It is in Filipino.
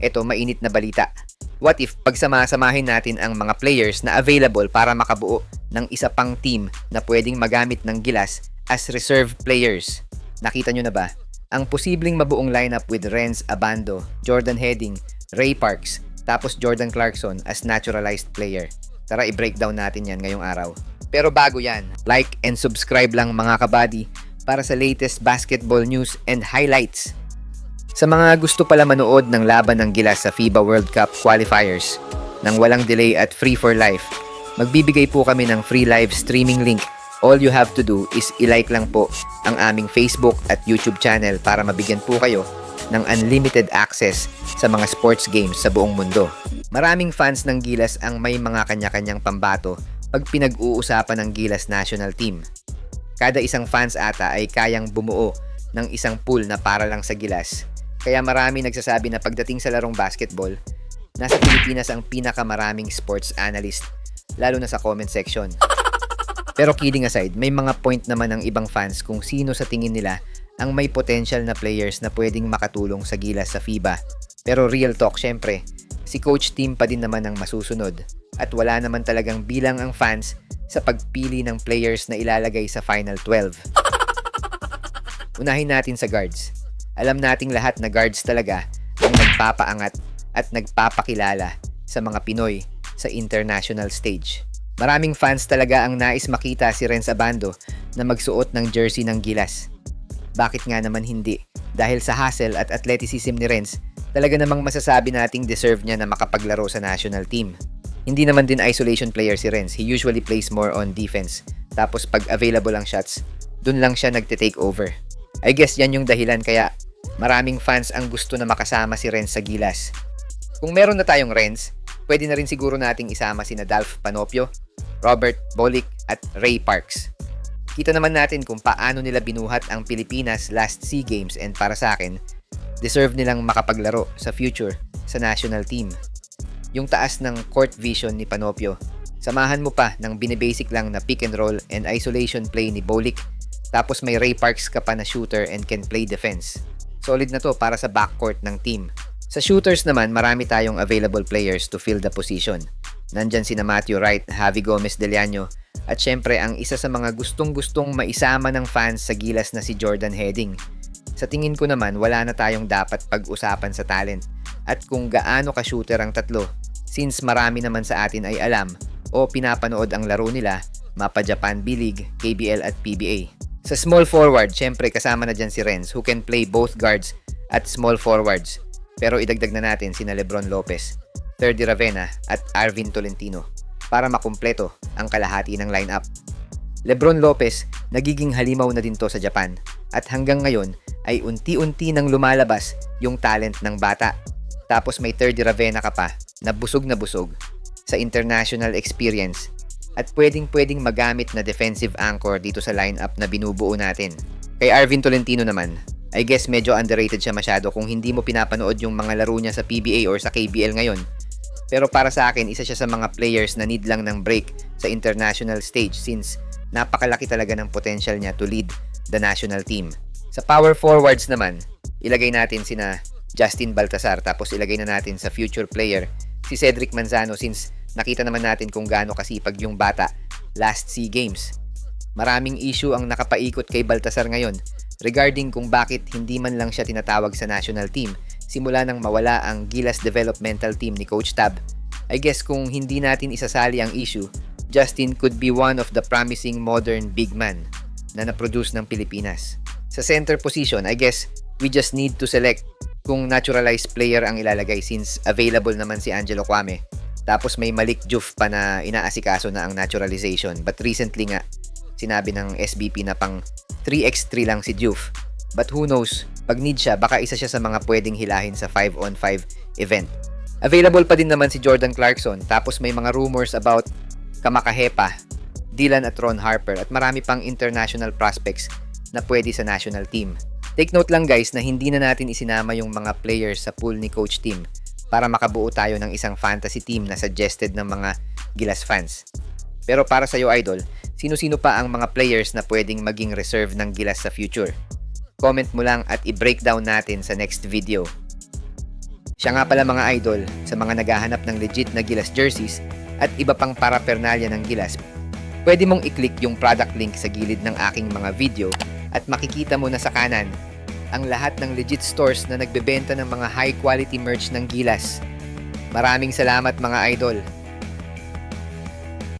Eto, mainit na balita. What if pagsama-samahin natin ang mga players na available para makabuo ng isa pang team na pwedeng magamit ng Gilas as reserve players? Nakita nyo na ba? Ang posibleng mabuong lineup with Renz Abando, Jordan Heading, Ray Parks, tapos Jordan Clarkson as naturalized player. Tara, i-breakdown natin yan ngayong araw. Pero bago yan, like and subscribe lang mga kabady para sa latest basketball news and highlights. Sa mga gusto pala manood ng laban ng Gilas sa FIBA World Cup qualifiers nang walang delay at free for life, magbibigay po kami ng free live streaming link. All you have to do is i-like lang po ang aming Facebook at YouTube channel para mabigyan po kayo ng unlimited access sa mga sports games sa buong mundo. Maraming fans ng Gilas ang may mga kanya-kanyang pambato pag pinag-uusapan ng Gilas national team. Kada isang fans ata ay kayang bumuo ng isang pool na para lang sa Gilas. Kaya marami nagsasabi na pagdating sa larong basketball, nasa Pilipinas ang pinakamaraming sports analyst, lalo na sa comment section. Pero kidding aside, may mga point naman ng ibang fans kung sino sa tingin nila ang may potential na players na pwedeng makatulong sa Gilas sa FIBA. Pero real talk, syempre, si Coach Team pa din naman ang masusunod at wala naman talagang bilang ang fans sa pagpili ng players na ilalagay sa Final 12. Unahin natin sa guards. Alam nating lahat na guards talaga ang nagpapaangat at nagpapakilala sa mga Pinoy sa international stage. Maraming fans talaga ang nais makita si Renz Abando na magsuot ng jersey ng Gilas. Bakit nga naman hindi? Dahil sa hustle at athleticism ni Renz, talaga namang masasabi nating deserve niya na makapaglaro sa national team. Hindi naman din isolation player si Renz. He usually plays more on defense. Tapos pag available ang shots, dun lang siya nagte-take over. I guess yan yung dahilan kaya maraming fans ang gusto na makasama si Renz sa Gilas. Kung meron na tayong Renz, pwede na rin siguro nating isama sina Dalf Panopio, Robert Bolick at Ray Parks. Kita naman natin kung paano nila binuhat ang Pilipinas last SEA Games and para sa akin, deserve nilang makapaglaro sa future sa national team. Yung taas ng court vision ni Panopio, samahan mo pa ng binibasic lang na pick and roll and isolation play ni Bolick, tapos may Ray Parks ka pa na shooter and can play defense. Solid na to para sa backcourt ng team. Sa shooters naman, marami tayong available players to fill the position. Nandyan sina Matthew Wright, Javi Gomez Deliano, at syempre ang isa sa mga gustong-gustong maisama ng fans sa Gilas na si Jordan Heading. Sa tingin ko naman, wala na tayong dapat pag-usapan sa talent at kung gaano ka-shooter ang tatlo, since marami naman sa atin ay alam o pinapanood ang laro nila, Mapa Japan B-League, KBL at PBA. Sa small forward, syempre kasama na dyan si Renz who can play both guards at small forwards. Pero idagdag na natin sina Lebron Lopez, Ferdy Ravena at Arvin Tolentino para makumpleto ang kalahati ng lineup. Lebron Lopez, nagiging halimaw na din to sa Japan at hanggang ngayon ay unti-unti nang lumalabas yung talent ng bata. Tapos may Ferdy Ravena ka pa na busog sa international experience at pwedeng magamit na defensive anchor dito sa lineup na binubuo natin. Kay Arvin Tolentino naman, I guess medyo underrated siya masyado kung hindi mo pinapanood yung mga laro niya sa PBA or sa KBL ngayon. Pero para sa akin, isa siya sa mga players na need lang ng break sa international stage since napakalaki talaga ng potential niya to lead the national team. Sa power forwards naman, ilagay natin sina Justin Baltasar tapos ilagay na natin sa future player si Cedric Manzano since nakita naman natin kung gaano kasipag yung bata last SEA Games. Maraming issue ang nakapaikot kay Baltasar ngayon regarding kung bakit hindi man lang siya tinatawag sa national team simula nang mawala ang Gilas developmental team ni Coach Tab. I guess kung hindi natin isasali ang issue, Justin could be one of the promising modern big man na na-produce ng Pilipinas. Sa center position, I guess we just need to select kung naturalized player ang ilalagay since available naman si Angelo Kwame. Tapos may Malik Juf pa na inaasikaso na ang naturalization but recently nga sinabi ng SBP na pang 3x3 lang si Juf. But who knows, pag need siya, baka isa siya sa mga pwedeng hilahin sa 5-on-5 event. Available pa din naman si Jordan Clarkson, tapos may mga rumors about Kamakahepa, Dylan at Ron Harper, at marami pang international prospects na pwede sa national team. Take note lang guys na hindi na natin isinama yung mga players sa pool ni Coach Team para makabuo tayo ng isang fantasy team na suggested ng mga Gilas fans. Pero para sa iyo idol, sino-sino pa ang mga players na pwedeng maging reserve ng Gilas sa future? Comment mo lang at i-breakdown natin sa next video. Siya nga pala mga idol, sa mga naghahanap ng legit na Gilas jerseys at iba pang paraphernalia ng Gilas, pwede mong i-click yung product link sa gilid ng aking mga video at makikita mo na sa kanan ang lahat ng legit stores na nagbebenta ng mga high quality merch ng Gilas. Maraming salamat mga idol!